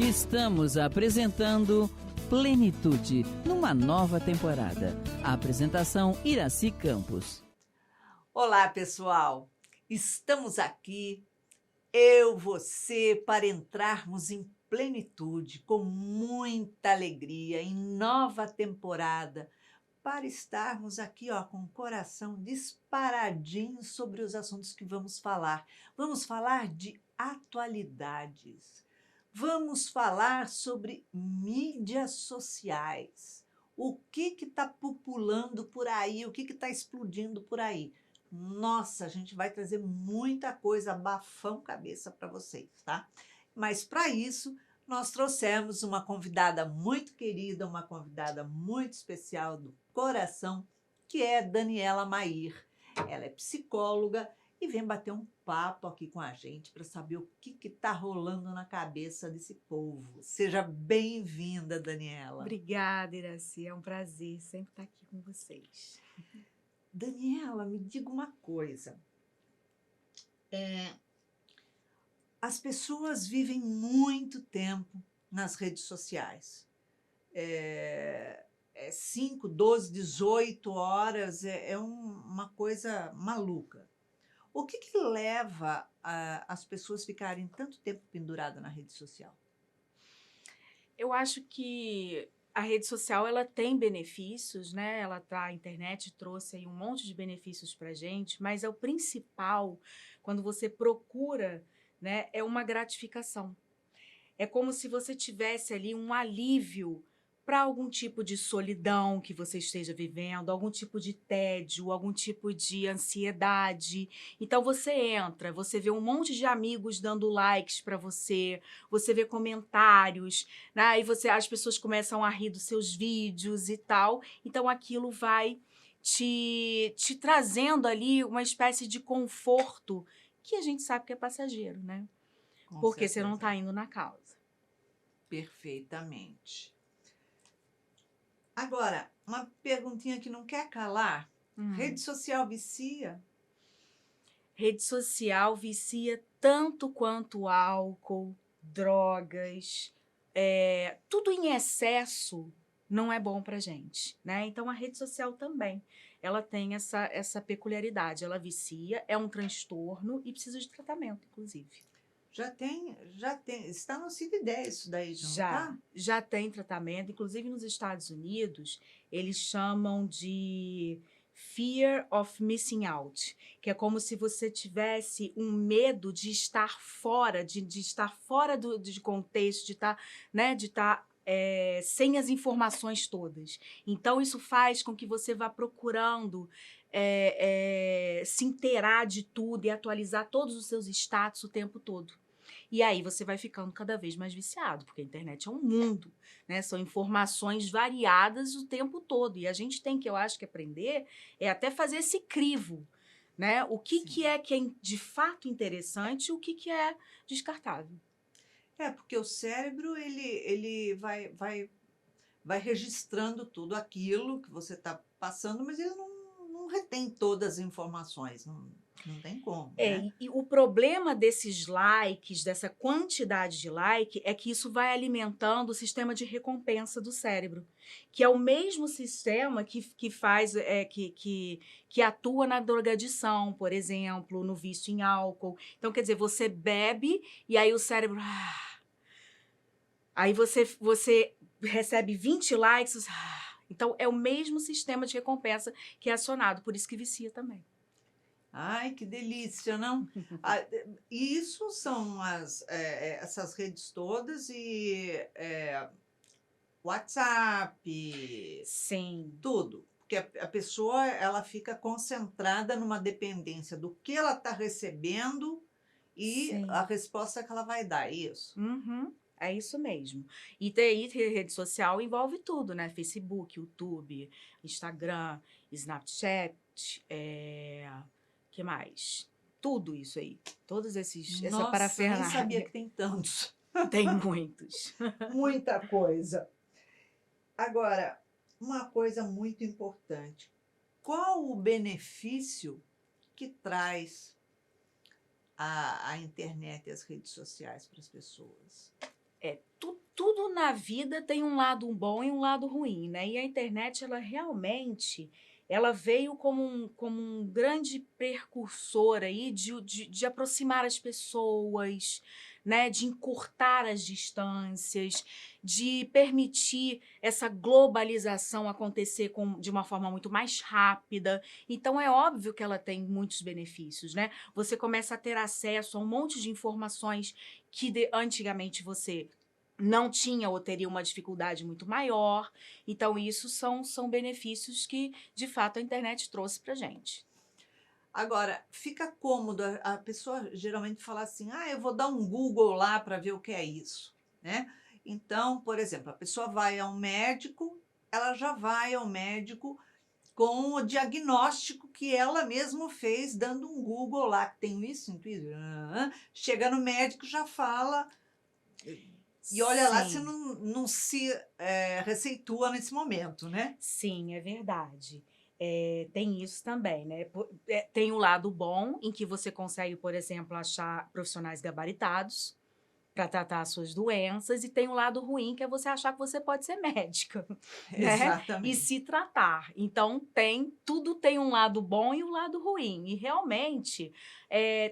Estamos apresentando Plenitude, numa nova temporada. A apresentação Iraci Campos. Olá, pessoal! Estamos aqui, eu, você, para entrarmos em plenitude, com muita alegria, em nova temporada, para estarmos aqui com o coração disparadinho sobre os assuntos que vamos falar. Vamos falar de atualidades. Vamos falar sobre mídias sociais. O que está populando por aí, o que está explodindo por aí. Nossa, a gente vai trazer muita coisa, bafão cabeça para vocês, tá? Mas para isso, nós trouxemos uma convidada muito querida, uma convidada muito especial do coração, que é Daniela Mair. Ela é psicóloga e vem bater um papo aqui com a gente para saber o que está rolando na cabeça desse povo. Seja bem-vinda, Daniela. Obrigada, Iraci. É um prazer sempre estar aqui com vocês. Daniela, me diga uma coisa. As pessoas vivem muito tempo nas redes sociais. 5, 12, 18 horas, uma coisa maluca. O que leva as pessoas a ficarem tanto tempo penduradas na rede social? Eu acho que a rede social ela tem benefícios, né? A internet trouxe aí um monte de benefícios para a gente, mas o principal, quando você procura, né, é uma gratificação. É como se você tivesse ali um alívio para algum tipo de solidão que você esteja vivendo, algum tipo de tédio, algum tipo de ansiedade. Então você entra, você vê um monte de amigos dando likes para você, você vê comentários, né? E as pessoas começam a rir dos seus vídeos e tal. Então aquilo vai te trazendo ali uma espécie de conforto que a gente sabe que é passageiro, né? Porque você não está indo na causa. Perfeitamente. Agora, uma perguntinha que não quer calar. Rede social vicia? Rede social vicia tanto quanto álcool, drogas, tudo em excesso não é bom pra gente, né? Então a rede social também, ela tem essa peculiaridade, ela vicia, é um transtorno e precisa de tratamento, inclusive. Já tem, está no CID-10 isso daí, já tá? Já tem tratamento, inclusive nos Estados Unidos, eles chamam de fear of missing out, que é como se você tivesse um medo de estar fora, de estar fora de contexto, de estar, né, sem as informações todas. Então, isso faz com que você vá procurando se inteirar de tudo e atualizar todos os seus status o tempo todo. E aí você vai ficando cada vez mais viciado, porque a internet é um mundo, né? São informações variadas o tempo todo. E a gente tem que, eu acho que aprender, até fazer esse crivo, né? O que é de fato interessante e o que é descartável. Porque o cérebro, ele vai registrando tudo aquilo que você está passando, mas ele não retém todas as informações, não tem como, né? E o problema desses likes, dessa quantidade de like, é que isso vai alimentando o sistema de recompensa do cérebro, que é o mesmo sistema que faz, que atua na drogadição, por exemplo, no vício em álcool. Então, quer dizer, você bebe e aí o cérebro... Aí você recebe 20 likes... Então, é o mesmo sistema de recompensa que é acionado, por isso que vicia também. Ai, que delícia, não? Isso são essas redes todas e WhatsApp, Sim. tudo. Porque a pessoa ela fica concentrada numa dependência do que ela está recebendo e Sim. a resposta que ela vai dar, é isso? Uhum. É isso mesmo. E ter rede social envolve tudo, né? Facebook, YouTube, Instagram, Snapchat, que mais? Tudo isso aí. Todos esses, essa Nossa, parafernália. nem sabia que tem tantos. Tem muitos. Muita coisa. Agora, uma coisa muito importante. Qual o benefício que traz a internet e as redes sociais para as pessoas? Tudo na vida tem um lado bom e um lado ruim, né? E a internet, ela realmente, ela veio como um grande precursor aí de aproximar as pessoas, né? De encurtar as distâncias, de permitir essa globalização acontecer de uma forma muito mais rápida. Então, é óbvio que ela tem muitos benefícios, né? Você começa a ter acesso a um monte de informações que antigamente você não tinha ou teria uma dificuldade muito maior. Então, isso são benefícios que, de fato, a internet trouxe para a gente. Agora, fica cômodo a pessoa geralmente falar assim: ah, eu vou dar um Google lá para ver o que é isso, né? Então, por exemplo, a pessoa vai ao médico, ela já vai ao médico com o diagnóstico que ela mesma fez, dando um Google lá, que tem isso, chega no médico, já fala, e olha lá se Sim, não se receitua nesse momento, né? sim, é verdade. Tem isso também, né? Tem o lado bom, em que você consegue, por exemplo, achar profissionais gabaritados para tratar as suas doenças, e tem o lado ruim, que é você achar que você pode ser médica, né? E Exatamente. se tratar. Então, tudo tem um lado bom e um lado ruim. E realmente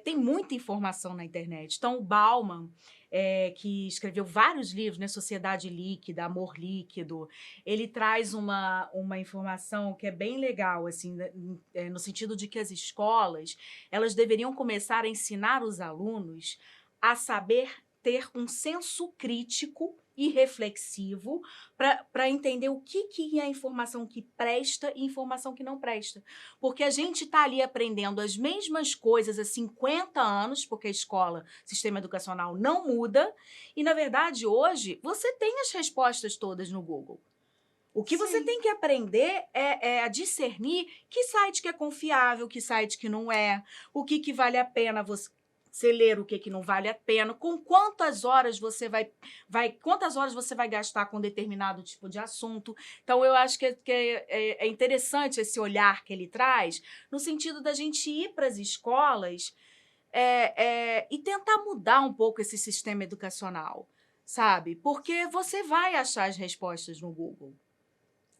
tem muita informação na internet. Então, o Bauman, que escreveu vários livros, né? Sociedade Líquida, Amor Líquido, ele traz uma informação que é bem legal, assim, no sentido de que as escolas, elas deveriam começar a ensinar os alunos a saber ter um senso crítico e reflexivo para entender o que é informação que presta e informação que não presta. Porque a gente está ali aprendendo as mesmas coisas há 50 anos, porque a escola, sistema educacional não muda, e, na verdade, hoje, você tem as respostas todas no Google. O que você Sim. tem que aprender é a discernir que site que é confiável, que site que não é, o que vale a pena você ler, o que não vale a pena, com quantas horas você quantas horas você vai gastar com determinado tipo de assunto. Então, eu acho que é interessante esse olhar que ele traz, no sentido da gente ir para as escolas e tentar mudar um pouco esse sistema educacional, sabe? Porque você vai achar as respostas no Google,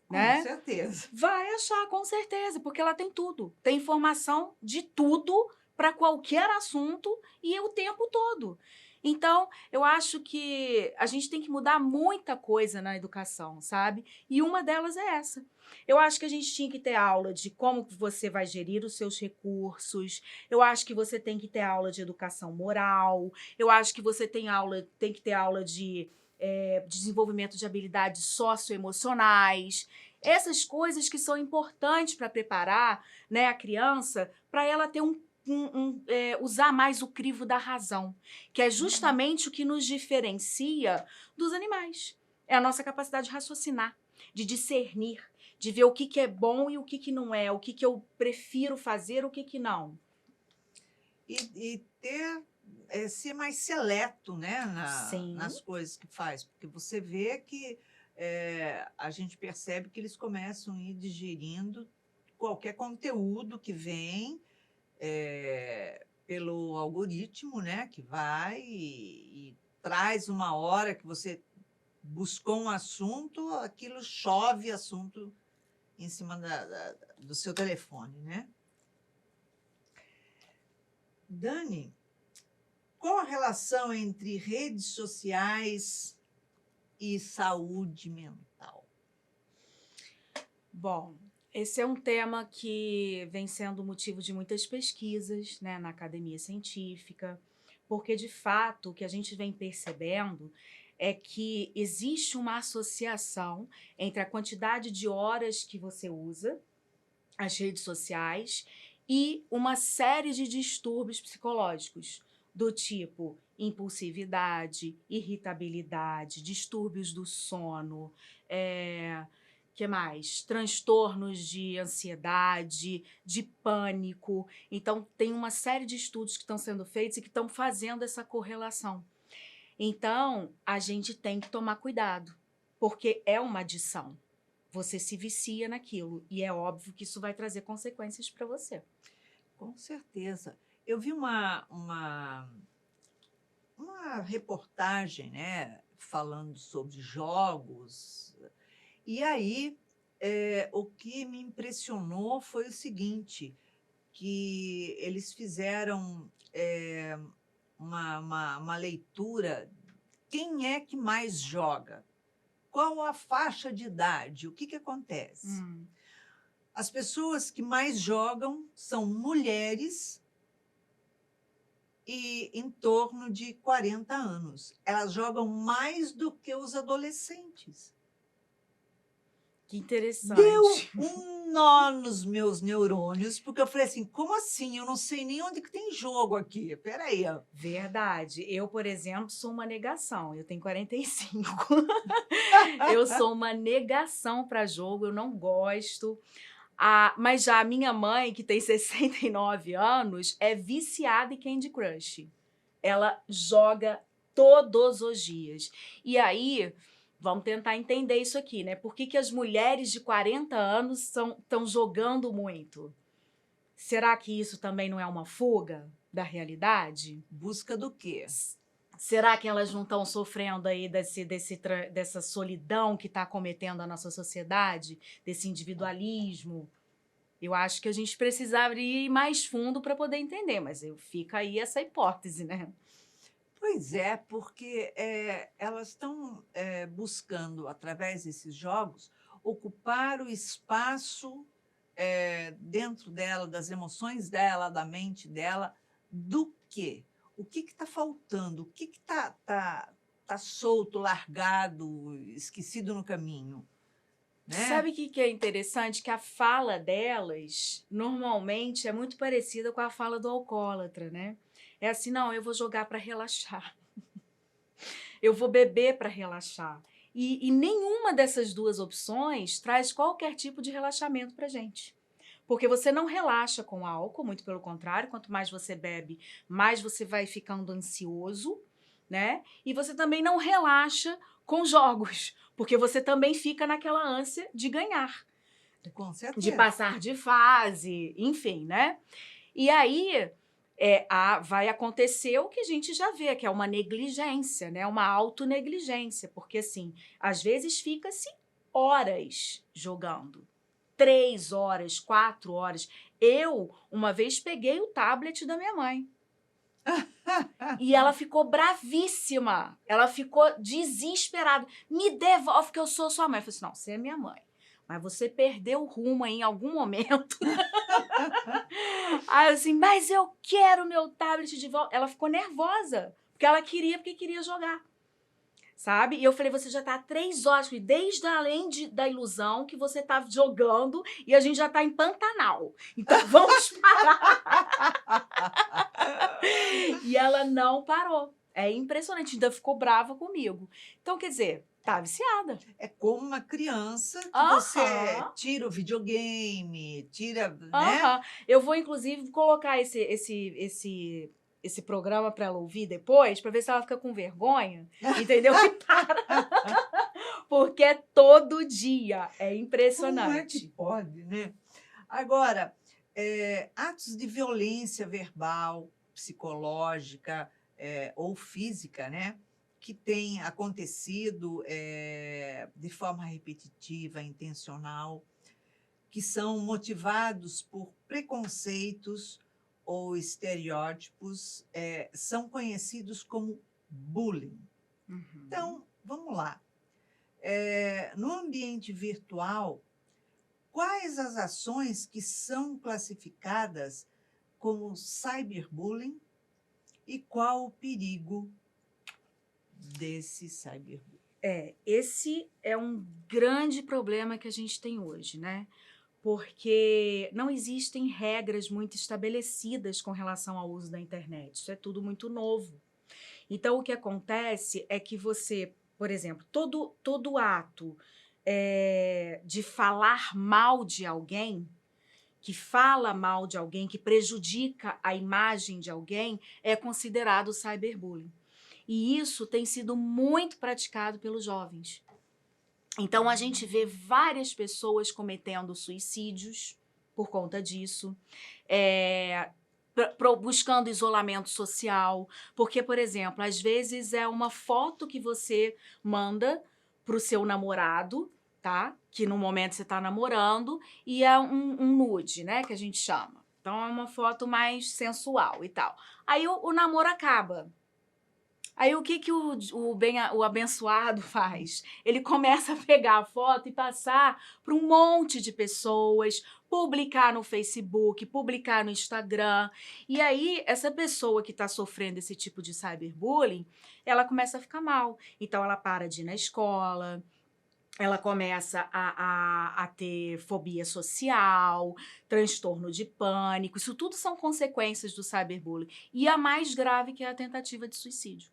Com né? certeza. Vai achar, com certeza, porque ela tem tudo. Tem informação de tudo para qualquer assunto e o tempo todo. Então, eu acho que a gente tem que mudar muita coisa na educação, sabe? E uma delas é essa. Eu acho que a gente tinha que ter aula de como você vai gerir os seus recursos. Eu acho que você tem que ter aula de educação moral. Eu acho que você tem que ter aula de desenvolvimento de habilidades socioemocionais. Essas coisas que são importantes para preparar, né, a criança para ela ter usar mais o crivo da razão, que é justamente o que nos diferencia dos animais. É a nossa capacidade de raciocinar, de discernir, de ver o que é bom e o que não é, o que eu prefiro fazer, o que não. E ser mais seleto, né, Sim, nas coisas que faz, porque você vê que a gente percebe que eles começam a ir digerindo qualquer conteúdo que vem pelo algoritmo, né, que vai e traz uma hora que você buscou um assunto, aquilo chove assunto em cima do seu telefone, né? Dani, qual a relação entre redes sociais e saúde mental? bom, esse é um tema que vem sendo motivo de muitas pesquisas, né, na academia científica, porque, de fato, o que a gente vem percebendo é que existe uma associação entre a quantidade de horas que você usa as redes sociais e uma série de distúrbios psicológicos, do tipo impulsividade, irritabilidade, distúrbios do sono, que mais? Transtornos de ansiedade, de pânico. Então, tem uma série de estudos que estão sendo feitos e que estão fazendo essa correlação. Então, a gente tem que tomar cuidado, porque é uma adição. Você se vicia naquilo e é óbvio que isso vai trazer consequências para você. Com certeza. Eu vi uma reportagem, né, falando sobre jogos. E aí, o que me impressionou foi o seguinte, que eles fizeram uma leitura. Quem é que mais joga? Qual a faixa de idade? O que acontece? As pessoas que mais jogam são mulheres e em torno de 40 anos. Elas jogam mais do que os adolescentes. Que interessante. Deu um nó nos meus neurônios, porque eu falei assim, como assim? Eu não sei nem onde que tem jogo aqui. Peraí. Verdade. Eu, por exemplo, sou uma negação. Eu tenho 45. Eu sou uma negação para jogo, eu não gosto. Mas já a minha mãe, que tem 69 anos, é viciada em Candy Crush. Ela joga todos os dias. E aí, vamos tentar entender isso aqui, né? Por que as mulheres de 40 anos estão jogando muito? Será que isso também não é uma fuga da realidade? Busca do quê? Será que elas não estão sofrendo aí dessa solidão que está acometendo a nossa sociedade, desse individualismo? Eu acho que a gente precisaria ir mais fundo para poder entender, mas fica aí essa hipótese, né? Pois é, porque elas estão buscando, através desses jogos, ocupar o espaço dentro dela, das emoções dela, da mente dela, do quê? O que está faltando? O que está solto, largado, esquecido no caminho? Né? Sabe o que é interessante? Que a fala delas, normalmente, é muito parecida com a fala do alcoólatra, né? É assim, não, eu vou jogar para relaxar. Eu vou beber para relaxar. E nenhuma dessas duas opções traz qualquer tipo de relaxamento para gente. Porque você não relaxa com álcool, muito pelo contrário, quanto mais você bebe, mais você vai ficando ansioso, né? E você também não relaxa com jogos, porque você também fica naquela ânsia de ganhar. Com certeza. De passar de fase, enfim, né? E aí vai acontecer o que a gente já vê, que é uma negligência, né? Uma autonegligência, porque assim, às vezes fica-se horas jogando. 3 horas, 4 horas. Eu, uma vez, peguei o tablet da minha mãe. E ela ficou bravíssima. Ela ficou desesperada. Me devolve que eu sou sua mãe. Eu falei assim, não, você é minha mãe. Mas você perdeu o rumo aí em algum momento. Aí eu assim, mas eu quero meu tablet de volta. Ela ficou nervosa. Porque ela queria jogar. Sabe? E eu falei, você já tá há 3 horas, desde além da ilusão que você tá jogando e a gente já tá em Pantanal. Então vamos parar. E ela não parou. É impressionante, ainda ficou brava comigo. Então, quer dizer, tá viciada. É como uma criança que você tira o videogame, tira, né? Eu vou, inclusive, colocar esse programa para ela ouvir depois, para ver se ela fica com vergonha, entendeu? E para. Porque é todo dia. É impressionante. Como é que pode, né? Agora, atos de violência verbal, psicológica ou física, né? Que tem acontecido de forma repetitiva, intencional, que são motivados por preconceitos ou estereótipos, são conhecidos como bullying. Uhum. Então, vamos lá. No ambiente virtual, quais as ações que são classificadas como cyberbullying e qual o perigo desse cyberbullying? Esse é um grande problema que a gente tem hoje, né? Porque não existem regras muito estabelecidas com relação ao uso da internet. Isso é tudo muito novo. Então, o que acontece é que você, por exemplo, todo ato de falar mal de alguém, que fala mal de alguém, que prejudica a imagem de alguém, é considerado cyberbullying. E isso tem sido muito praticado pelos jovens. Então, a gente vê várias pessoas cometendo suicídios por conta disso. buscando isolamento social, porque, por exemplo, às vezes é uma foto que você manda pro seu namorado, tá? Que no momento você tá namorando, e é um nude, né? Que a gente chama. Então é uma foto mais sensual e tal. Aí o namoro acaba. Aí o que o abençoado faz? Ele começa a pegar a foto e passar para um monte de pessoas, publicar no Facebook, publicar no Instagram. E aí, essa pessoa que está sofrendo esse tipo de cyberbullying, ela começa a ficar mal. Então, ela para de ir na escola, ela começa a ter fobia social, transtorno de pânico. Isso tudo são consequências do cyberbullying. E a mais grave que é a tentativa de suicídio.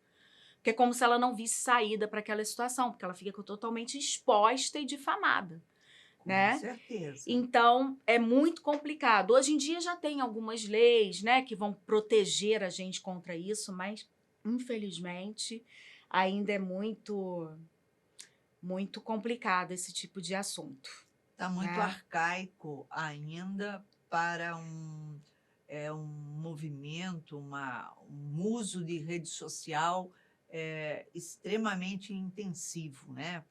Porque é como se ela não visse saída para aquela situação, porque ela fica totalmente exposta e difamada, Com né? certeza. Então, é muito complicado. Hoje em dia já tem algumas leis, né, que vão proteger a gente contra isso, mas, infelizmente, ainda é muito complicado esse tipo de assunto. Está muito né? arcaico ainda para um movimento, um uso de rede social extremamente intensivo, né,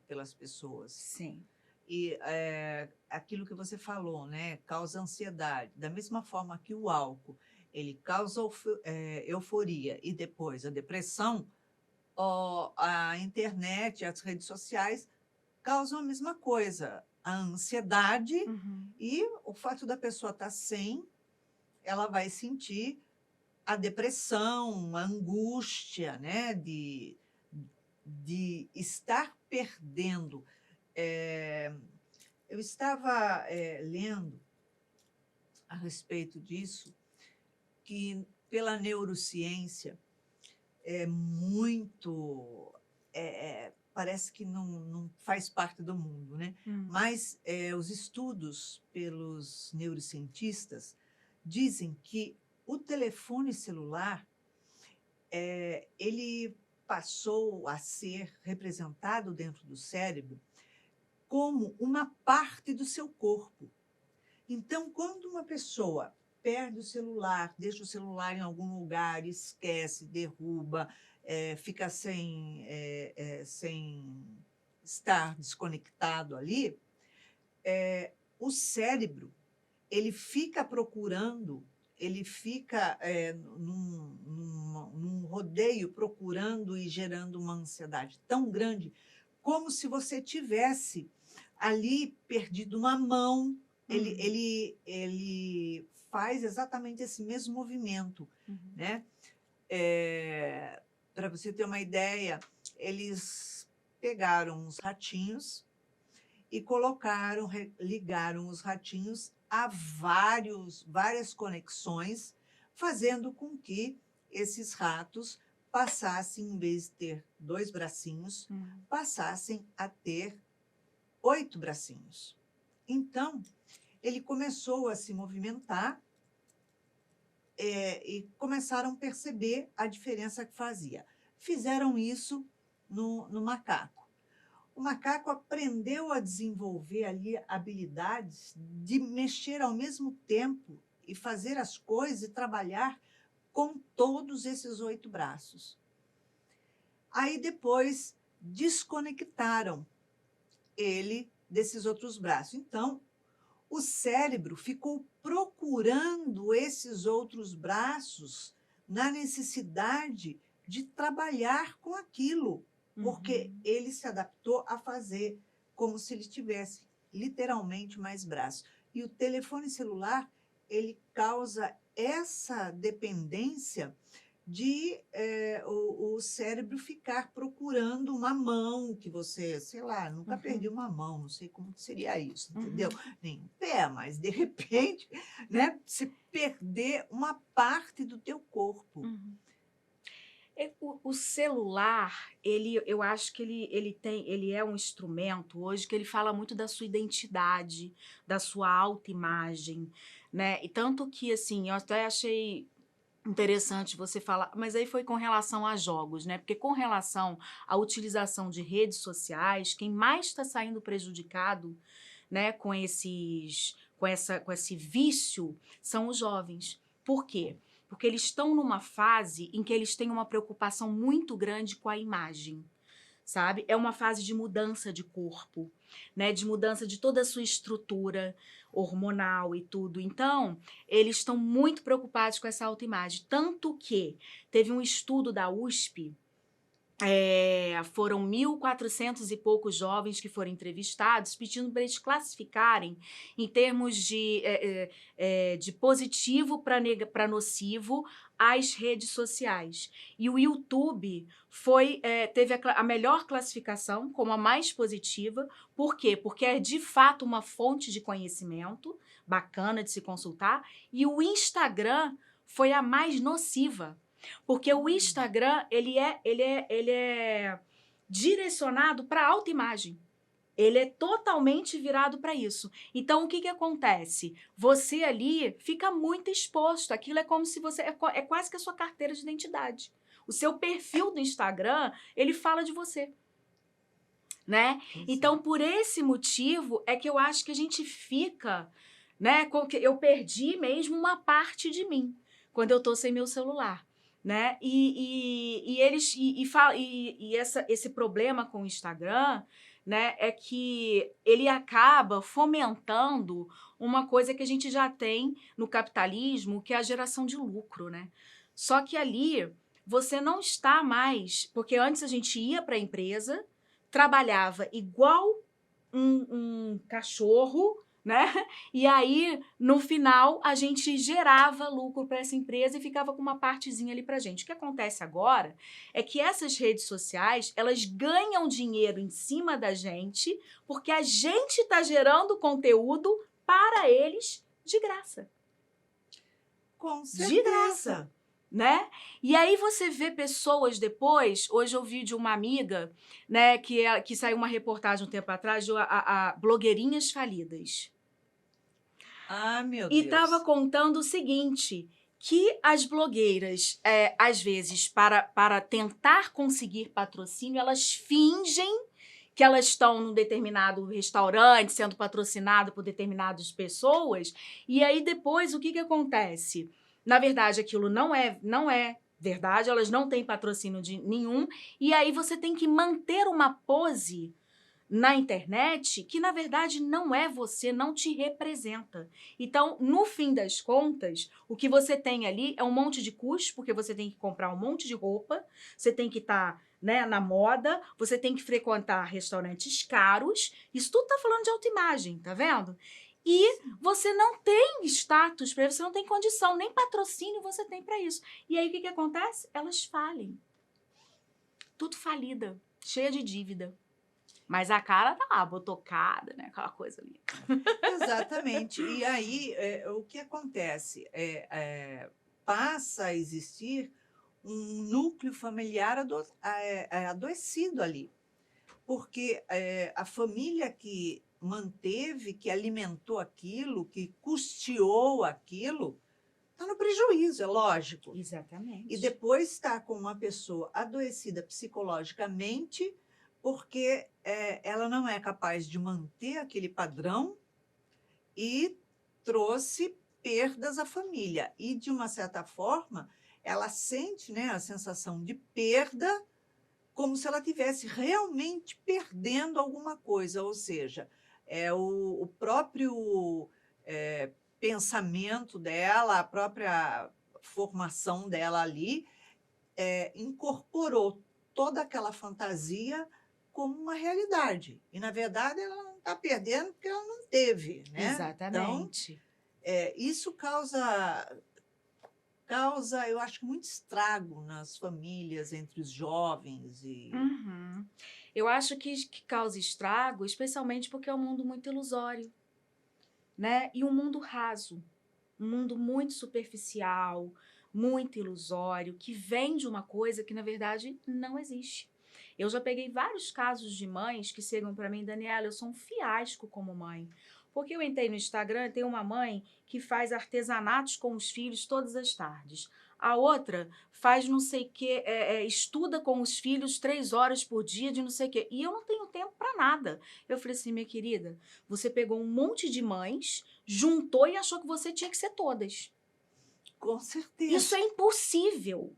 pelas pessoas. Sim. E aquilo que você falou, né, causa ansiedade. Da mesma forma que o álcool, ele causa euforia e depois a depressão, a internet, as redes sociais causam a mesma coisa, a ansiedade e o fato da pessoa estar sem, ela vai sentir a depressão, a angústia, né, de estar perdendo. Eu estava lendo a respeito disso, que pela neurociência é muito... parece que não faz parte do mundo, né? Mas os estudos pelos neurocientistas dizem que o telefone celular, ele passou a ser representado dentro do cérebro como uma parte do seu corpo. Então, quando uma pessoa perde o celular, deixa o celular em algum lugar, esquece, derruba, fica sem estar desconectado ali, o cérebro, ele fica procurando, ele fica num rodeio procurando e gerando uma ansiedade tão grande, como se você tivesse ali perdido uma mão. Ele faz exatamente esse mesmo movimento, né? Para você ter uma ideia, eles pegaram os ratinhos e ligaram os ratinhos a várias conexões, fazendo com que esses ratos passassem, em vez de ter 2 bracinhos, passassem a ter 8 bracinhos. Então, ele começou a se movimentar e começaram a perceber a diferença que fazia. Fizeram isso no macaco. O macaco aprendeu a desenvolver ali habilidades de mexer ao mesmo tempo e fazer as coisas e trabalhar com todos esses 8 braços. Aí depois desconectaram ele desses outros braços. Então, o cérebro ficou procurando esses outros braços na necessidade de trabalhar com aquilo, porque ele se adaptou a fazer como se ele tivesse literalmente mais braços. E o telefone celular, ele causa essa dependência de o cérebro ficar procurando uma mão que você, sei lá, nunca perdi uma mão, não sei como seria isso, entendeu? Nem um pé, mas de repente, né, se perder uma parte do teu corpo. O celular, eu acho que ele é um instrumento hoje que ele fala muito da sua identidade, da sua autoimagem, né? E tanto que, assim, eu até achei interessante você falar, mas aí foi com relação a jogos, né? Porque com relação à utilização de redes sociais, quem mais está saindo prejudicado, né, com esse vício são os jovens. Por quê? Porque eles estão numa fase em que eles têm uma preocupação muito grande com a imagem, sabe? É uma fase de mudança de corpo, né? De mudança de toda a sua estrutura hormonal e tudo. Então, eles estão muito preocupados com essa autoimagem. Tanto que teve um estudo da USP. Foram 1.400 e poucos jovens que foram entrevistados, pedindo para eles classificarem em termos de positivo para nocivo as redes sociais. E o YouTube teve a melhor classificação, como a mais positiva. Por quê? Porque é de fato uma fonte de conhecimento bacana de se consultar. E o Instagram foi a mais nociva. Porque o Instagram, ele é direcionado para autoimagem. Ele é totalmente virado para isso. Então, o que acontece? Você ali fica muito exposto. Aquilo é como se você... É quase que a sua carteira de identidade. O seu perfil do Instagram, ele fala de você. Né? Então, por esse motivo, é que eu acho que a gente fica... né? Eu perdi mesmo uma parte de mim quando eu tô sem meu celular. Né? Esse problema com o Instagram, né, é que ele acaba fomentando uma coisa que a gente já tem no capitalismo, que é a geração de lucro, né? Só que ali você não está mais, porque antes a gente ia para a empresa, trabalhava igual um cachorro, né? E aí, no final, a gente gerava lucro para essa empresa e ficava com uma partezinha ali pra gente. O que acontece agora é que essas redes sociais, elas ganham dinheiro em cima da gente, porque a gente está gerando conteúdo para eles de graça. Com certeza. De graça. Né? E aí você vê pessoas depois, hoje eu vi de uma amiga, né, que saiu uma reportagem um tempo atrás, de blogueirinhas falidas. Ah, meu E Deus. estava contando o seguinte, que as blogueiras, às vezes, para tentar conseguir patrocínio, elas fingem que elas estão num determinado restaurante, sendo patrocinado por determinadas pessoas, e aí depois o que acontece? Na verdade, aquilo não é verdade, elas não têm patrocínio de nenhum, e aí você tem que manter uma pose na internet que, na verdade, não é você, não te representa. Então, no fim das contas, o que você tem ali é um monte de custo, porque você tem que comprar um monte de roupa, você tem que estar na moda, você tem que frequentar restaurantes caros, isso tudo tá falando de autoimagem, tá vendo? E você não tem status para isso, você não tem condição, nem patrocínio você tem para isso. E aí, o que acontece? Elas falem. Tudo falida, cheia de dívida. Mas a cara tá lá, botocada, né? Aquela coisa ali. Exatamente. E aí, o que acontece? Passa a existir um núcleo familiar adoecido ali. Porque a família que manteve, que alimentou aquilo, que custeou aquilo, está no prejuízo, é lógico. Exatamente. E depois está com uma pessoa adoecida psicologicamente, porque ela não é capaz de manter aquele padrão e trouxe perdas à família. E, de uma certa forma, ela sente, né, a sensação de perda, como se ela estivesse realmente perdendo alguma coisa, ou seja, o próprio pensamento dela, a própria formação dela ali, incorporou toda aquela fantasia como uma realidade. E, na verdade, ela não está perdendo porque ela não teve. Né? Exatamente. Então, isso causa, eu acho, muito estrago nas famílias, entre os jovens. Uhum. Eu acho que causa estrago, especialmente porque é um mundo muito ilusório, né? E um mundo raso, um mundo muito superficial, muito ilusório, que vende uma coisa que, na verdade, não existe. Eu já peguei vários casos de mães que chegam para mim, Daniela, eu sou um fiasco como mãe. Porque eu entrei no Instagram, tem uma mãe que faz artesanatos com os filhos todas as tardes. A outra faz não sei o quê, estuda com os filhos 3 horas por dia de não sei o quê. E eu não tenho tempo para nada. Eu falei assim, minha querida, você pegou um monte de mães, juntou e achou que você tinha que ser todas. Com certeza. Isso é impossível.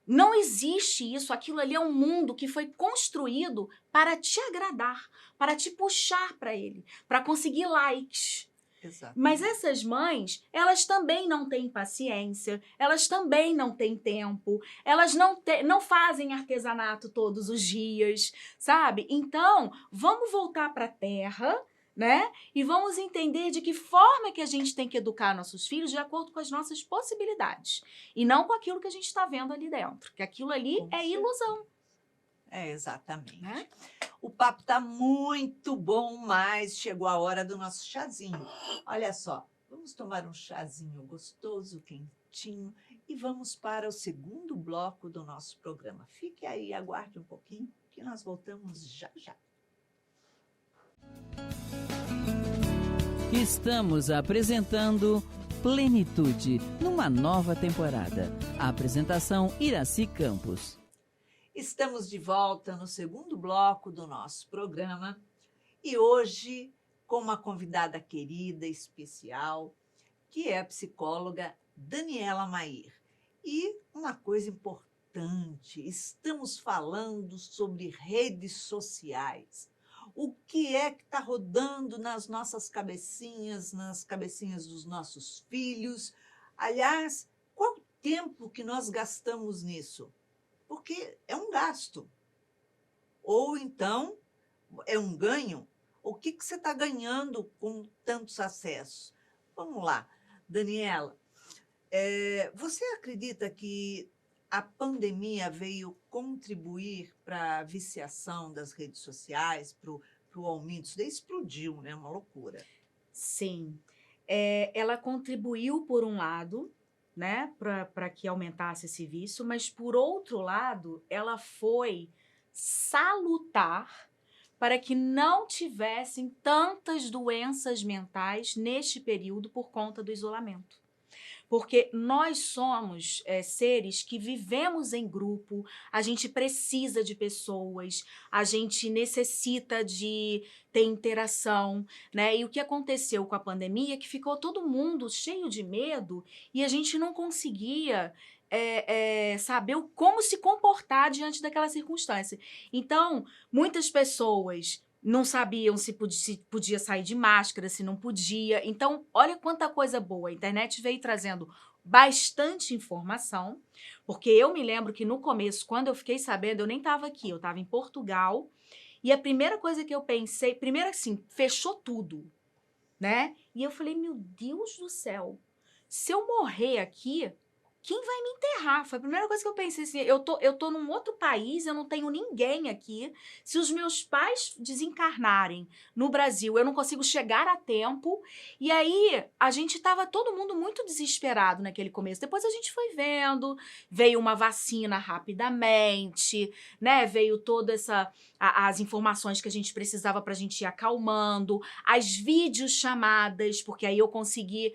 Não existe isso. Aquilo ali é um mundo que foi construído para te agradar, para te puxar para ele, para conseguir likes. Exato. Mas essas mães, elas também não têm paciência, elas também não têm tempo, elas não fazem artesanato todos os dias, sabe? Então, vamos voltar para a terra, né? E vamos entender de que forma que a gente tem que educar nossos filhos de acordo com as nossas possibilidades. E não com aquilo que a gente está vendo ali dentro, que aquilo ali Com é certeza. ilusão. Exatamente. Né? O papo está muito bom, mas chegou a hora do nosso chazinho. Olha só, vamos tomar um chazinho gostoso, quentinho, e vamos para o segundo bloco do nosso programa. Fique aí, aguarde um pouquinho, que nós voltamos já já. Estamos apresentando Plenitude, numa nova temporada. A apresentação Iraci Campos. Estamos de volta no segundo bloco do nosso programa e hoje com uma convidada querida, especial, que é a psicóloga Daniela Mair. E uma coisa importante, estamos falando sobre redes sociais. O que é que está rodando nas nossas cabecinhas, nas cabecinhas dos nossos filhos? Aliás, qual o tempo que nós gastamos nisso? Porque é um gasto. Ou então, é um ganho. O que você está ganhando com tantos acessos? Vamos lá, Daniela. Você acredita que a pandemia veio contribuir para a viciação das redes sociais, para o aumento? Isso daí explodiu, né? Uma loucura. Sim. Ela contribuiu, por um lado, né, para que aumentasse esse vício, mas, por outro lado, ela foi salutar para que não tivessem tantas doenças mentais neste período por conta do isolamento. Porque nós somos seres que vivemos em grupo, a gente precisa de pessoas, a gente necessita de ter interação, né? E o que aconteceu com a pandemia é que ficou todo mundo cheio de medo e a gente não conseguia saber como se comportar diante daquela circunstância. Então, muitas pessoas não sabiam se podia sair de máscara, se não podia. Então, olha quanta coisa boa. A internet veio trazendo bastante informação, porque eu me lembro que no começo, quando eu fiquei sabendo, eu nem estava aqui, eu estava em Portugal, e a primeira coisa que eu pensei, primeiro assim, fechou tudo, né? E eu falei, meu Deus do céu, se eu morrer aqui, quem vai me enterrar? Foi a primeira coisa que eu pensei assim, eu tô num outro país, eu não tenho ninguém aqui. Se os meus pais desencarnarem no Brasil, eu não consigo chegar a tempo. E aí, a gente tava todo mundo muito desesperado naquele começo. Depois a gente foi vendo, veio uma vacina rapidamente, né? Veio toda as informações que a gente precisava pra gente ir acalmando, as videochamadas, porque aí eu conseguia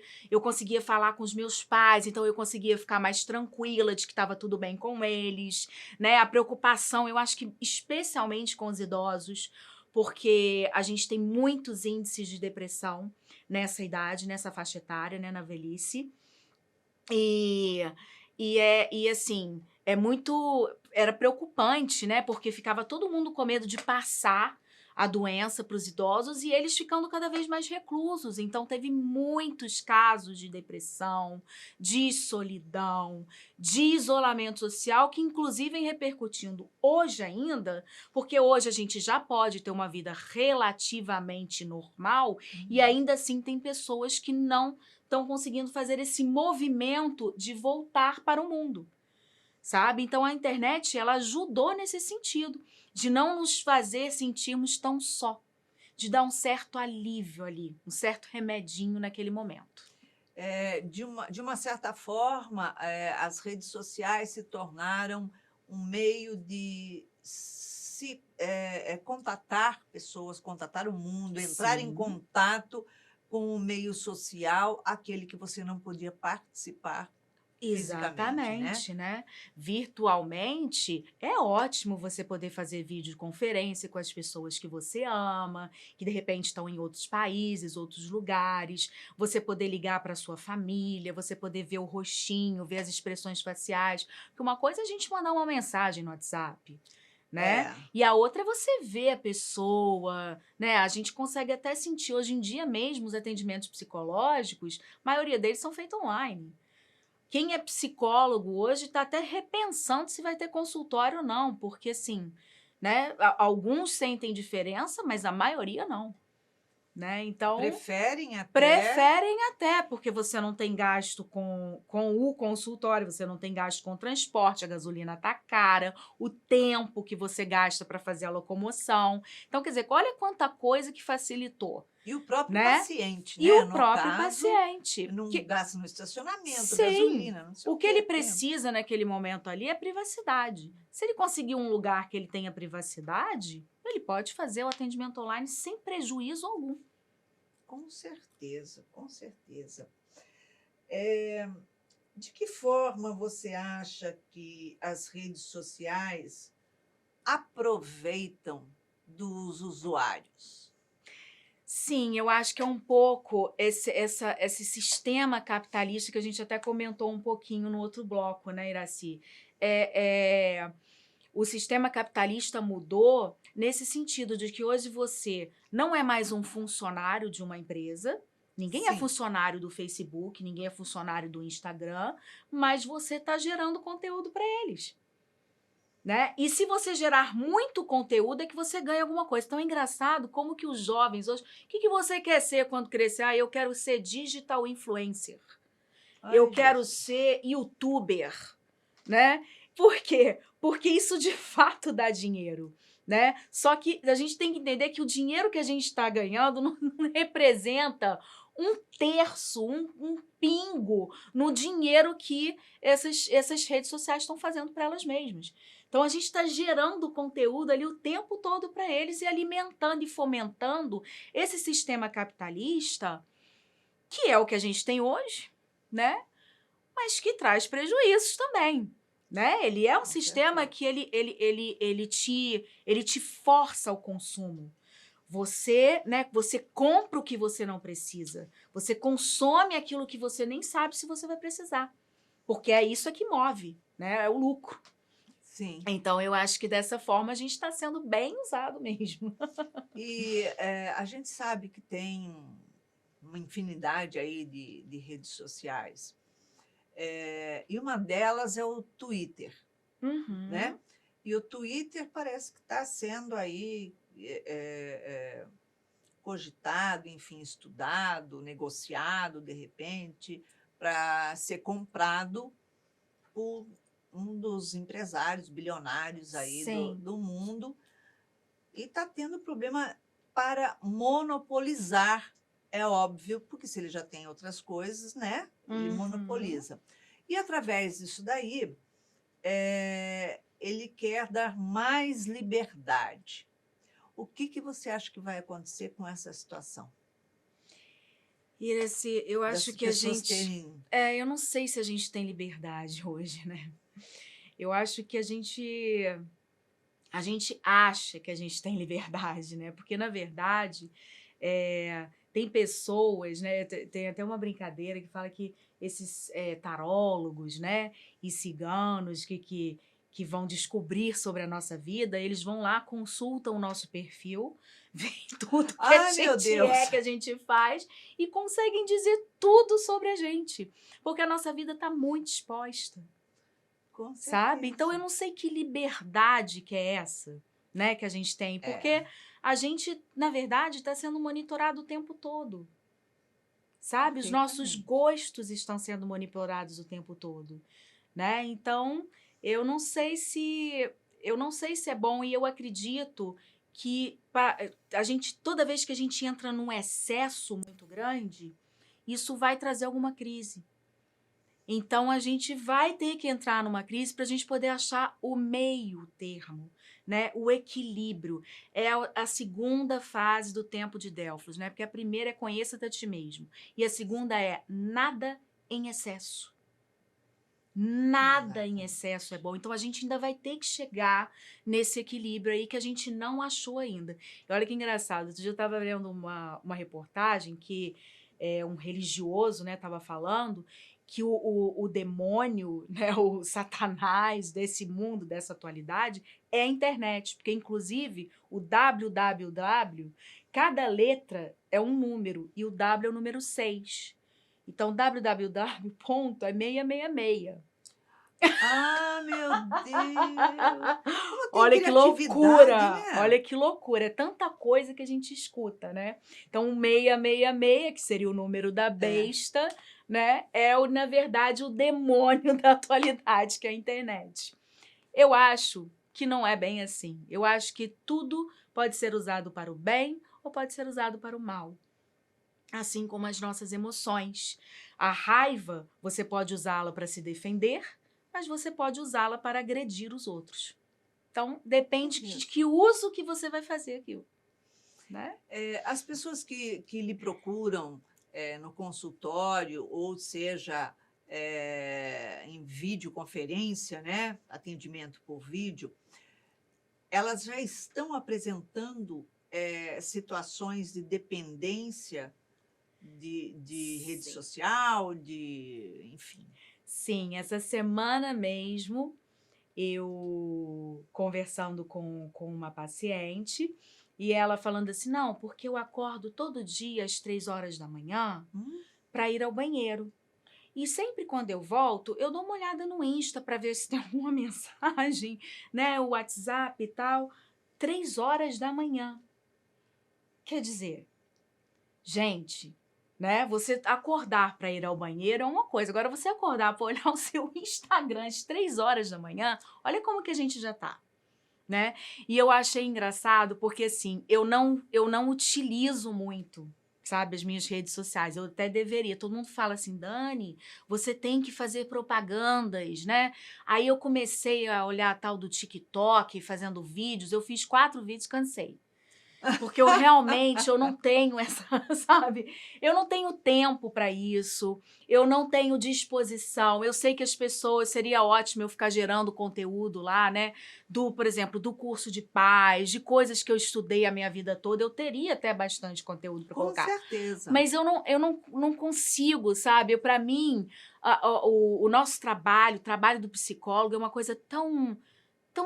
falar com os meus pais, então eu conseguia ficar mais tranquila de que estava tudo bem com eles, né? A preocupação, eu acho que especialmente com os idosos, porque a gente tem muitos índices de depressão nessa idade, nessa faixa etária, né, na velhice. E assim, era preocupante, né? Porque ficava todo mundo com medo de passar a doença para os idosos e eles ficando cada vez mais reclusos. Então, teve muitos casos de depressão, de solidão, de isolamento social, que inclusive vem repercutindo hoje ainda, porque hoje a gente já pode ter uma vida relativamente normal e ainda assim tem pessoas que não estão conseguindo fazer esse movimento de voltar para o mundo, sabe? Então, a internet, ela ajudou nesse sentido, de não nos fazer sentirmos tão só, de dar um certo alívio ali, um certo remedinho naquele momento. De uma certa forma, as redes sociais se tornaram um meio de se contatar pessoas, contatar o mundo, entrar em Sim. contato com o meio social, aquele que você não podia participar fisicamente, né? Exatamente, né? Virtualmente, é ótimo você poder fazer videoconferência com as pessoas que você ama, que de repente estão em outros países, outros lugares, você poder ligar para sua família, você poder ver o rostinho, ver as expressões faciais. Porque uma coisa é a gente mandar uma mensagem no WhatsApp, né? É, E a outra é você ver a pessoa, né? A gente consegue até sentir hoje em dia mesmo os atendimentos psicológicos, a maioria deles são feitos online. Quem é psicólogo hoje está até repensando se vai ter consultório ou não, porque assim, né? Alguns sentem diferença, mas a maioria não, né? Então, preferem até. preferem até, porque você não tem gasto com o consultório, você não tem gasto com transporte, a gasolina tá cara, o tempo que você gasta para fazer a locomoção. Então, quer dizer, olha quanta coisa que facilitou, E o próprio né? paciente, E né? o No próprio caso, paciente, não que gasta no estacionamento, sim, gasolina, não sei o o que ele quê, tempo. precisa naquele momento ali é privacidade. Se ele conseguir um lugar que ele tenha privacidade, ele pode fazer o atendimento online sem prejuízo algum. Com certeza, com certeza. De que forma você acha que as redes sociais aproveitam dos usuários? Sim, eu acho que é um pouco esse sistema capitalista que a gente até comentou um pouquinho no outro bloco, né, Iraci? O sistema capitalista mudou nesse sentido de que hoje você não é mais um funcionário de uma empresa, ninguém é Sim, funcionário do Facebook, ninguém é funcionário do Instagram, mas você está gerando conteúdo para eles. Né? E se você gerar muito conteúdo é que você ganha alguma coisa. Então é engraçado como que os jovens hoje... O que você quer ser quando crescer? Ah, eu quero ser digital influencer. Eu ai quero Jesus. ser youtuber, né? Por quê? Porque isso de fato dá dinheiro, né? Só que a gente tem que entender que o dinheiro que a gente está ganhando não representa um terço, um pingo no dinheiro que essas redes sociais estão fazendo para elas mesmas. Então a gente está gerando conteúdo ali o tempo todo para eles e alimentando e fomentando esse sistema capitalista, que é o que a gente tem hoje, né? Mas que traz prejuízos também, né? Ele é um Com sistema certeza. que ele te força ao consumo. Você, né, você compra o que você não precisa. Você consome aquilo que você nem sabe se você vai precisar. Porque é isso que move, né? É o lucro. Sim. Então, eu acho que dessa forma a gente está sendo bem usado mesmo. E a gente sabe que tem uma infinidade aí de redes sociais. E uma delas é o Twitter, Uhum. né? E o Twitter parece que está sendo aí cogitado, enfim, estudado, negociado, de repente, para ser comprado por um dos empresários bilionários aí Sim. do mundo, e está tendo problema para monopolizar, é óbvio, porque se ele já tem outras coisas, né, ele Uhum. monopoliza. E através disso daí, ele quer dar mais liberdade. O que você acha que vai acontecer com essa situação? Iraci, eu acho Das que a pessoas gente... terem. eu não sei se a gente tem liberdade hoje, né? Eu acho que a gente acha que a gente tem liberdade, né? Porque, na verdade, tem pessoas, né? Tem até uma brincadeira que fala que esses tarólogos, né? E ciganos que vão descobrir sobre a nossa vida, eles vão lá, consultam o nosso perfil, veem tudo que a Ai, meu gente é, Deus! que a gente faz e conseguem dizer tudo sobre a gente. Porque a nossa vida está muito exposta, Com sabe? Então eu certeza. não sei que liberdade que é essa, né, que a gente tem, É, porque a gente, na verdade, está sendo monitorado o tempo todo, sabe? Os nossos perfeitamente. gostos estão sendo monitorados o tempo todo, né? Então, eu não sei se é bom e eu acredito que a gente toda vez que a gente entra num excesso muito grande, isso vai trazer alguma crise. Então, a gente vai ter que entrar numa crise para a gente poder achar o meio termo, né? O equilíbrio. É a segunda fase do tempo de Delfos, né? Porque a primeira é conheça-te a ti mesmo. E a segunda é nada em excesso. Nada em Exatamente. excesso é bom. Então a gente ainda vai ter que chegar nesse equilíbrio aí que a gente não achou ainda. E olha que engraçado, outro dia eu estava lendo uma reportagem que um religioso, né, estava falando que o demônio, né, o satanás desse mundo, dessa atualidade, é a internet. Porque, inclusive, o www, cada letra é um número e o W é o número 6. Então, www ponto é 666. Ah, meu Deus! Como tem Olha que criatividade, loucura! né? Olha que loucura! É tanta coisa que a gente escuta, né? Então, o 666, que seria o número da É. besta, né? Na verdade, o demônio da atualidade, que é a internet. Eu acho que não é bem assim. Eu acho que tudo pode ser usado para o bem ou pode ser usado para o mal. Assim como as nossas emoções. A raiva, você pode usá-la para se defender, mas você pode usá-la para agredir os outros. Então, depende de que uso que você vai fazer aquilo, né? As pessoas que lhe procuram no consultório, ou seja, em videoconferência, né? Atendimento por vídeo, elas já estão apresentando situações de dependência de rede Sim. social, enfim. Sim, essa semana mesmo, eu conversando com uma paciente e ela falando assim, não, porque eu acordo todo dia às 3 horas da manhã Hum, para ir ao banheiro. E sempre quando eu volto, eu dou uma olhada no Insta para ver se tem alguma mensagem, né? O WhatsApp e tal. 3 horas da manhã. Quer dizer, gente, né? Você acordar para ir ao banheiro é uma coisa. Agora, você acordar para olhar o seu Instagram às 3 horas da manhã, olha como que a gente já tá, né? E eu achei engraçado porque, assim, eu não utilizo muito, sabe, as minhas redes sociais. Eu até deveria. Todo mundo fala assim, Dani, você tem que fazer propagandas, né? Aí eu comecei a olhar a tal do TikTok, fazendo vídeos. Eu fiz 4 vídeos, cansei. Porque eu não tenho essa, sabe? Eu não tenho tempo para isso, eu não tenho disposição. Eu sei que as pessoas, seria ótimo eu ficar gerando conteúdo lá, né? Por exemplo, do curso de paz, de coisas que eu estudei a minha vida toda, eu teria até bastante conteúdo para com colocar. certeza. Mas eu não consigo, sabe? Para mim, o nosso trabalho, o trabalho do psicólogo é uma coisa tão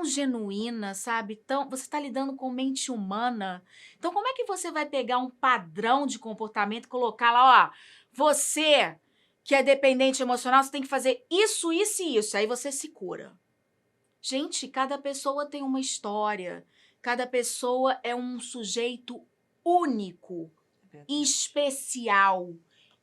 genuína, sabe? Você está lidando com mente humana. Então, como é que você vai pegar um padrão de comportamento e colocar lá, ó, você que é dependente emocional, você tem que fazer isso, isso e isso, aí você se cura. Gente, cada pessoa tem uma história, cada pessoa é um sujeito único, É verdade. especial,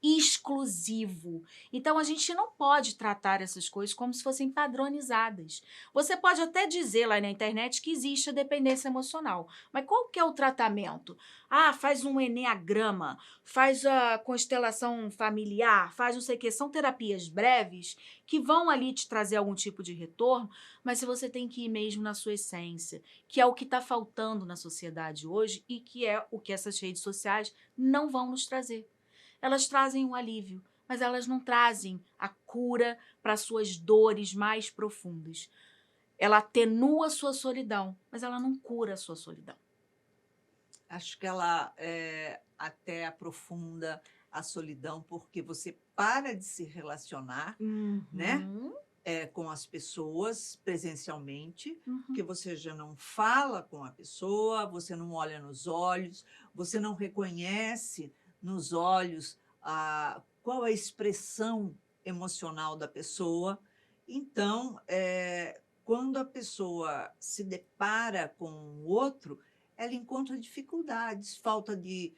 exclusivo. Então a gente não pode tratar essas coisas como se fossem padronizadas. Você pode até dizer lá na internet que existe a dependência emocional, mas qual que é o tratamento? Ah, faz um eneagrama, faz a constelação familiar, faz não sei o que, são terapias breves que vão ali te trazer algum tipo de retorno, mas se você tem que ir mesmo na sua essência, que é o que está faltando na sociedade hoje e que é o que essas redes sociais não vão nos trazer. Elas trazem um alívio, mas elas não trazem a cura para suas dores mais profundas. Ela atenua a sua solidão, mas ela não cura a sua solidão. Acho que ela até aprofunda a solidão, porque você para de se relacionar, né, Uhum, com as pessoas presencialmente, porque uhum. você já não fala com a pessoa, você não olha nos olhos, você não reconhece nos olhos qual a expressão emocional da pessoa. Então, quando a pessoa se depara com o outro, ela encontra dificuldades, falta de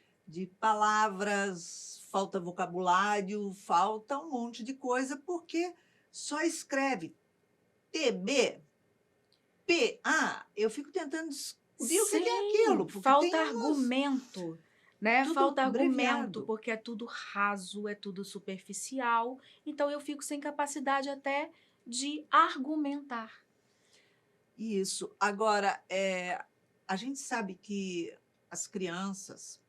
palavras, falta vocabulário, falta um monte de coisa, porque só escreve TB, PA. Eu fico tentando descobrir o que é Sim, aquilo, porque falta tem umas. argumento, né? Tudo Falta argumento, abreviado. porque é tudo raso, é tudo superficial. Então eu fico sem capacidade até de argumentar. Isso. Agora, a gente sabe que as crianças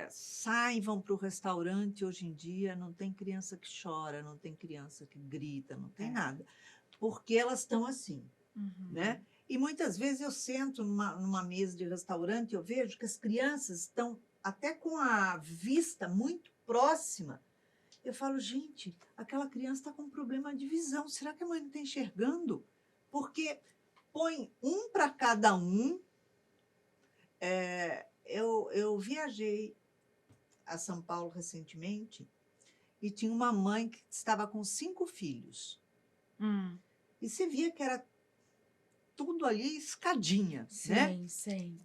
saem, vão para o restaurante. Hoje em dia não tem criança que chora, não tem criança que grita, não tem nada, porque elas estão assim, né? E muitas vezes eu sento numa mesa de restaurante, eu vejo que as crianças estão até com a vista muito próxima. Eu falo, gente, aquela criança está com problema de visão. Será que a mãe não está enxergando? Porque põe um para cada um. Eu viajei a São Paulo recentemente e tinha uma mãe que estava com 5 filhos. E você via que era tudo ali escadinha, né? Sim, sim.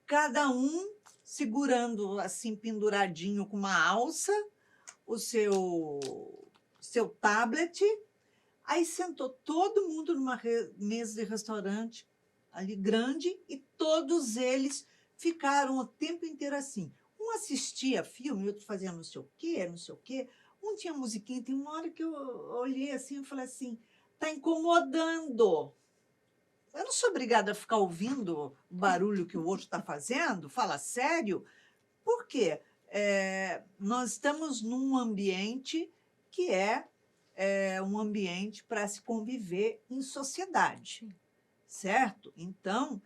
Cada um segurando assim, penduradinho com uma alça, o seu tablet. Aí sentou todo mundo numa mesa de restaurante ali grande e todos eles ficaram o tempo inteiro assim. Um assistia filme, outro fazia não sei o quê, não sei o quê. Um tinha musiquinha. Tem uma hora que eu olhei assim e falei assim, tá incomodando. Eu não sou obrigada a ficar ouvindo o barulho que o outro está fazendo. Fala sério. Por quê? Nós estamos num ambiente que é um ambiente para se conviver em sociedade, certo? Então,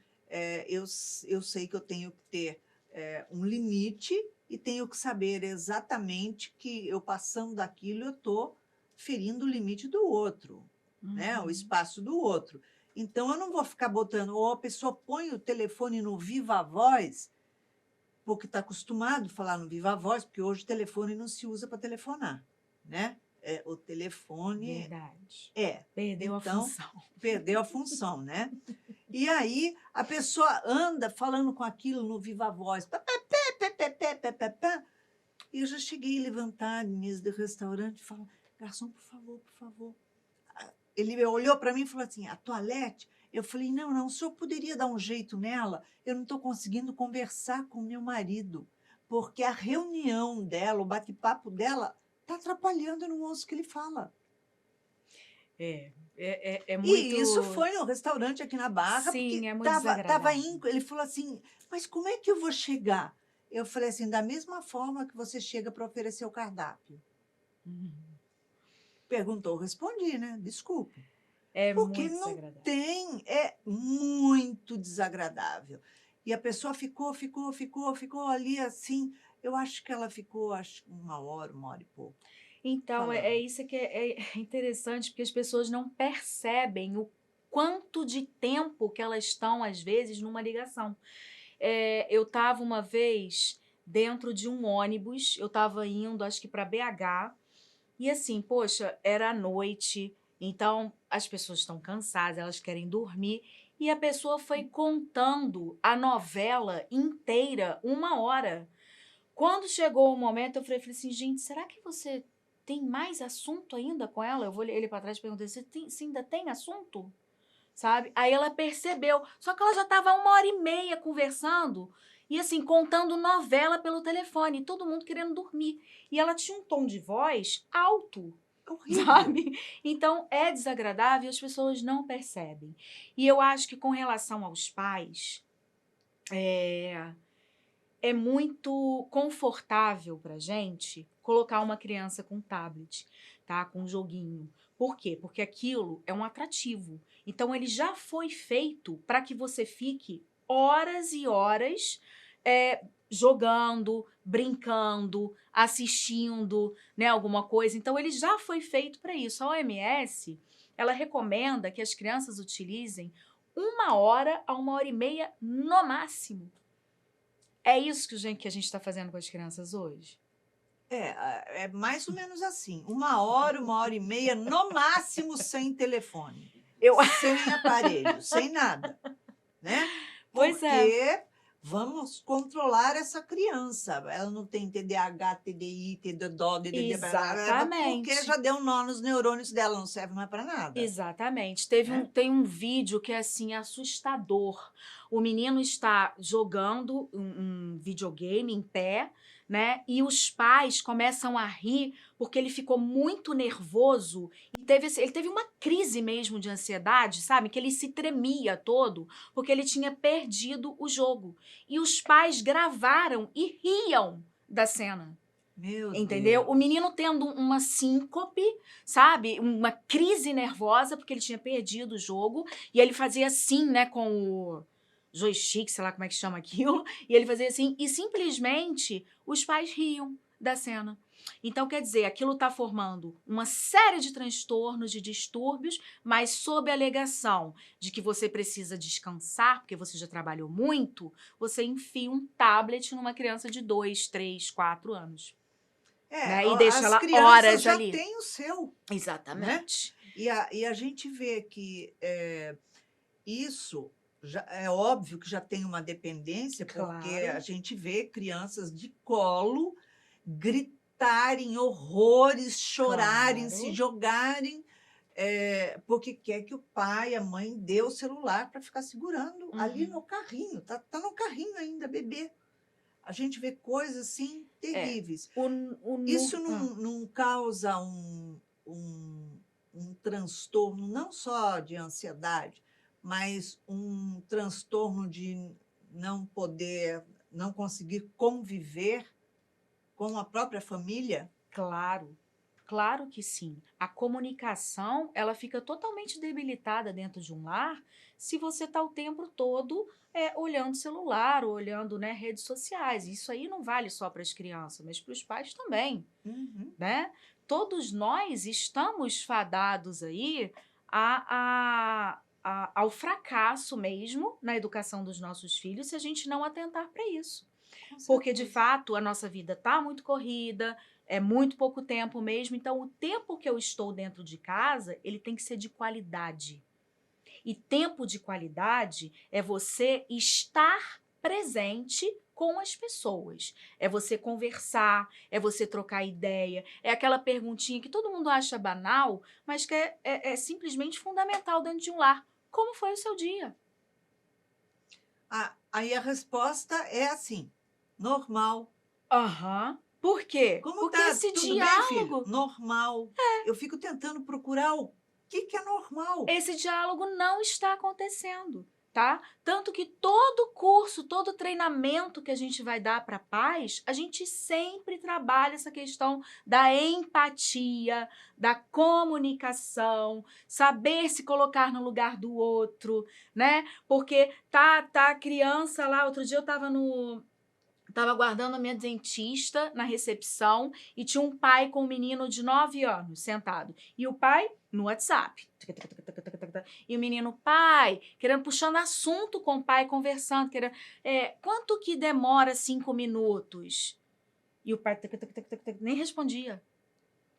eu sei que eu tenho que ter um limite e tenho que saber exatamente que eu passando daquilo eu estou ferindo o limite do outro, né? O espaço do outro. Então, eu não vou ficar botando, ou a pessoa põe o telefone no viva voz, porque está acostumado a falar no viva voz, porque hoje o telefone não se usa para telefonar, né? O telefone... Verdade. Perdeu a função. Perdeu a função, né? E aí a pessoa anda falando com aquilo no viva voz. E eu já cheguei a levantar em mesa de restaurante e falar, garçom, por favor, por favor. Ele olhou para mim e falou assim, a toalete? Eu falei, não, o senhor poderia dar um jeito nela? Eu não estou conseguindo conversar com meu marido, porque a reunião dela, o bate-papo dela, está atrapalhando no moço que ele fala. É muito... E isso foi no restaurante aqui na Barra, Sim, porque é muito desagradável. ele falou assim, mas como é que eu vou chegar? Eu falei assim, da mesma forma que você chega para oferecer o cardápio. Perguntou, respondi, né? Desculpa. Porque muito não desagradável. é muito desagradável. E a pessoa ficou ali assim, eu acho que ela ficou 1 hora e pouco. Então, falando. isso que é interessante, porque as pessoas não percebem o quanto de tempo que elas estão, às vezes, numa ligação. Eu estava uma vez dentro de um ônibus, eu estava indo, acho que para BH, e assim, poxa, era à noite, então as pessoas estão cansadas, elas querem dormir, e a pessoa foi contando a novela inteira, 1 hora. Quando chegou o momento, eu falei assim, gente, será que você tem mais assunto ainda com ela? Eu olhei ele para trás e perguntei, você ainda tem assunto? Sabe? Aí ela percebeu, só que ela já estava 1 hora e meia conversando e assim, contando novela pelo telefone, todo mundo querendo dormir. E ela tinha um tom de voz alto, Horrível. sabe? Então, é desagradável e as pessoas não percebem. E eu acho que com relação aos pais, é muito confortável pra gente colocar uma criança com tablet, tá? Com um joguinho. Por quê? Porque aquilo é um atrativo. Então, ele já foi feito para que você fique horas e horas jogando, brincando, assistindo, né, alguma coisa. Então, ele já foi feito para isso. A OMS, ela recomenda que as crianças utilizem 1 hora a 1 hora e meia no máximo. É isso que a gente está fazendo com as crianças hoje? É mais ou menos assim. 1 hora, 1 hora e meia, no máximo sem telefone. Sem aparelho, sem nada. Né? Pois Porque vamos controlar essa criança. Ela não tem TDAH, TDI, TDDO, Exatamente. porque já deu um nó nos neurônios dela, não serve mais para nada. Exatamente. Tem um vídeo que é assim, assustador. O menino está jogando um videogame em pé, né? E os pais começam a rir porque ele ficou muito nervoso e ele teve uma crise mesmo de ansiedade, sabe? Que ele se tremia todo porque ele tinha perdido o jogo. E os pais gravaram e riam da cena. Meu Entendeu? O Deus. menino tendo uma síncope, sabe? Uma crise nervosa, porque ele tinha perdido o jogo. E ele fazia assim, né? Com o joystick, sei lá como é que chama aquilo. E ele fazia assim. E simplesmente os pais riam da cena. Então, quer dizer, aquilo está formando uma série de transtornos, de distúrbios, mas sob a alegação de que você precisa descansar, porque você já trabalhou muito, você enfia um tablet numa criança de 2, 3, 4 anos. Né? E deixa As ela crianças horas já ali. têm o seu, né? Exatamente. E a gente vê que isso é óbvio que já tem uma dependência, porque Claro. a gente vê crianças de colo gritarem horrores, chorarem, se Claro. jogarem, porque quer que o pai, a mãe dê o celular para ficar segurando ali no carrinho. Tá no carrinho ainda, bebê. A gente vê coisas assim terríveis. Isso não causa um transtorno não só de ansiedade, mas um transtorno de não conseguir conviver com a própria família? Claro. Claro que sim. A comunicação, ela fica totalmente debilitada dentro de um lar se você está o tempo todo olhando celular, ou olhando, né, redes sociais. Isso aí não vale só para as crianças, mas para os pais também. Uhum. Né? Todos nós estamos fadados aí ao fracasso mesmo na educação dos nossos filhos se a gente não atentar para isso. Porque, de fato, a nossa vida está muito corrida, é muito pouco tempo mesmo, então o tempo que eu estou dentro de casa, ele tem que ser de qualidade. E tempo de qualidade é você estar presente com as pessoas. É você conversar, é você trocar ideia, é aquela perguntinha que todo mundo acha banal, mas que é simplesmente fundamental dentro de um lar. Como foi o seu dia? Aí a resposta é assim, normal. Aham. Por quê? Como Porque tá? esse Tudo bem, filho? diálogo, Normal. Eu fico tentando procurar o que é normal. esse diálogo não está acontecendo, tá? Tanto que todo curso, todo treinamento que a gente vai dar para pais, a gente sempre trabalha essa questão da empatia, da comunicação, saber se colocar no lugar do outro, né? Porque tá a criança lá, outro dia eu tava aguardando a minha dentista na recepção e tinha um pai com um menino de 9 anos sentado. E o pai no WhatsApp. E o menino, pai, puxando assunto com o pai, conversando, quanto que demora 5 minutos? E o pai nem respondia.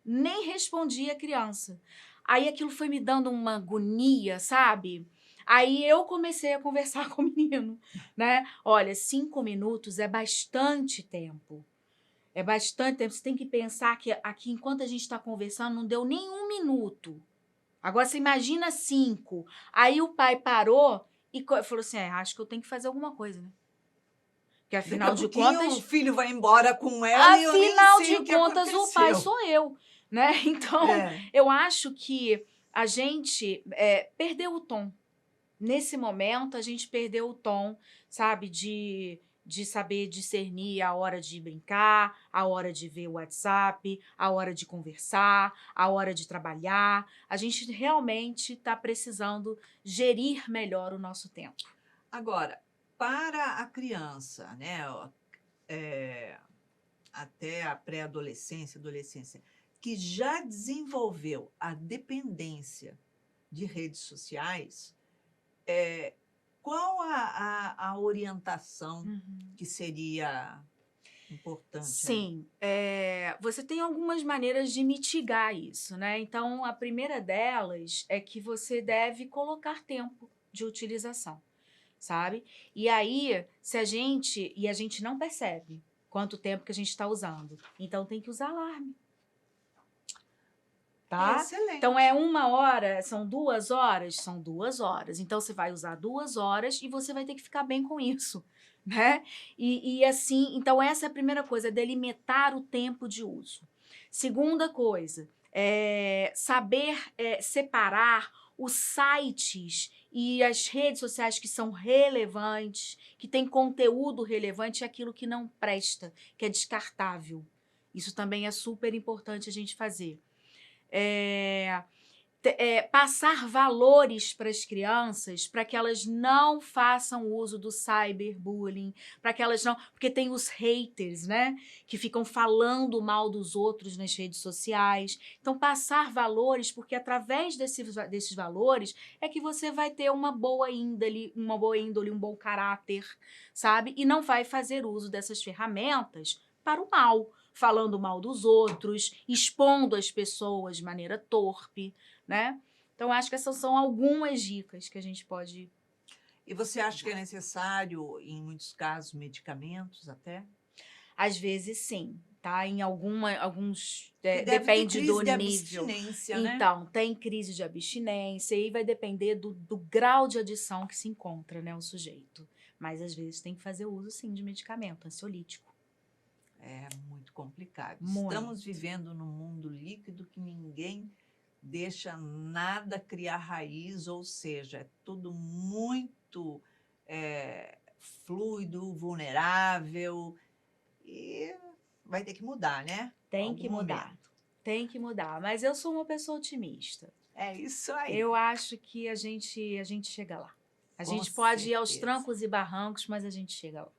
Nem respondia a criança. Aí aquilo foi me dando uma agonia, sabe? Aí eu comecei a conversar com o menino, né? Olha, 5 minutos é bastante tempo. É bastante tempo. Você tem que pensar que aqui, enquanto a gente está conversando, não deu nem 1 minuto. Agora, você imagina 5. Aí o pai parou e falou assim, acho que eu tenho que fazer alguma coisa, né? Porque afinal de contas... o filho vai embora com ela e eu nem Afinal sei de o que contas, o pai aconteceu. sou eu, né? Então, eu acho que a gente perdeu o tom. Nesse momento, a gente perdeu o tom, sabe? De saber discernir a hora de brincar, a hora de ver o WhatsApp, a hora de conversar, a hora de trabalhar. A gente realmente está precisando gerir melhor o nosso tempo. Agora, para a criança, né, até a pré-adolescência, adolescência, que já desenvolveu a dependência de redes sociais, qual a orientação que seria importante? Sim, você tem algumas maneiras de mitigar isso, né? Então, a primeira delas é que você deve colocar tempo de utilização, sabe? E aí, a gente não percebe quanto tempo que a gente está usando, então tem que usar alarme. tá? Excelente. Então, é 1 hora, são 2 horas? São 2 horas. Então, você vai usar 2 horas e você vai ter que ficar bem com isso, né? E assim, então essa é a primeira coisa, delimitar o tempo de uso. Segunda coisa, saber separar os sites e as redes sociais que são relevantes, que têm conteúdo relevante, e aquilo que não presta, que é descartável. Isso também é super importante a gente fazer. Passar valores para as crianças para que elas não façam uso do cyberbullying, para que elas não... Porque tem os haters, né? Que ficam falando mal dos outros nas redes sociais. Então, passar valores, porque através desses valores é que você vai ter uma boa índole, um bom caráter, sabe? E não vai fazer uso dessas ferramentas para o mal, falando mal dos outros, expondo as pessoas de maneira torpe, né? Então, acho que essas são algumas dicas que a gente pode... E você acha que é necessário, em muitos casos, medicamentos até? Às vezes, sim, tá? Em alguns... Deve depende ter do crise de nível. abstinência, né? Então, tem crise de abstinência e vai depender do grau de adição que se encontra, né, o sujeito. Mas, às vezes, tem que fazer uso, sim, de medicamento ansiolítico. É muito complicado. Muito. Estamos vivendo num mundo líquido que ninguém deixa nada criar raiz, ou seja, é tudo muito fluido, vulnerável, e vai ter que mudar, né? Tem que mudar. Momento. Tem que mudar. Mas eu sou uma pessoa otimista. É isso aí. Eu acho que a gente chega lá. A Com gente pode ir aos certeza. trancos e barrancos, mas a gente chega lá.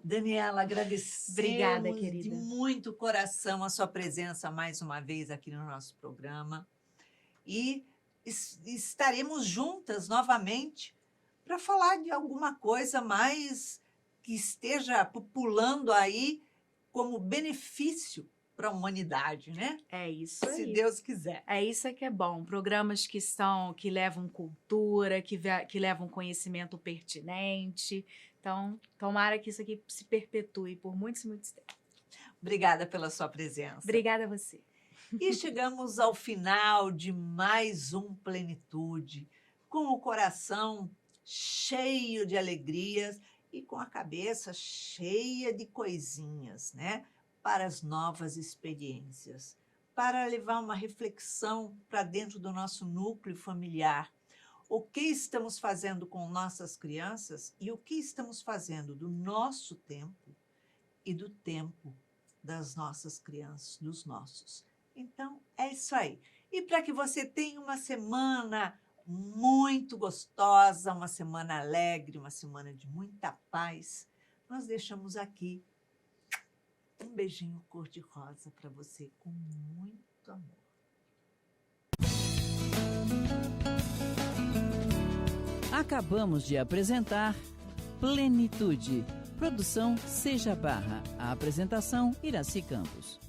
Daniela, agradecemos Obrigada, querida. de muito coração a sua presença mais uma vez aqui no nosso programa. E estaremos juntas novamente para falar de alguma coisa mais que esteja populando aí como benefício para a humanidade, né? É isso Se aí. Deus quiser. É isso que é bom. Programas que levam cultura, que levam conhecimento pertinente. Então, tomara que isso aqui se perpetue por muitos e muitos tempos. Obrigada pela sua presença. Obrigada a você. E chegamos ao final de mais um Plenitude, com o coração cheio de alegrias e com a cabeça cheia de coisinhas, né? Para as novas experiências, para levar uma reflexão para dentro do nosso núcleo familiar. O que estamos fazendo com nossas crianças e o que estamos fazendo do nosso tempo e do tempo das nossas crianças, dos nossos. Então, é isso aí. E para que você tenha uma semana muito gostosa, uma semana alegre, uma semana de muita paz, nós deixamos aqui um beijinho cor-de-rosa para você com muito amor. Acabamos de apresentar Plenitude. Produção Seja Barra. A apresentação Iraci Campos.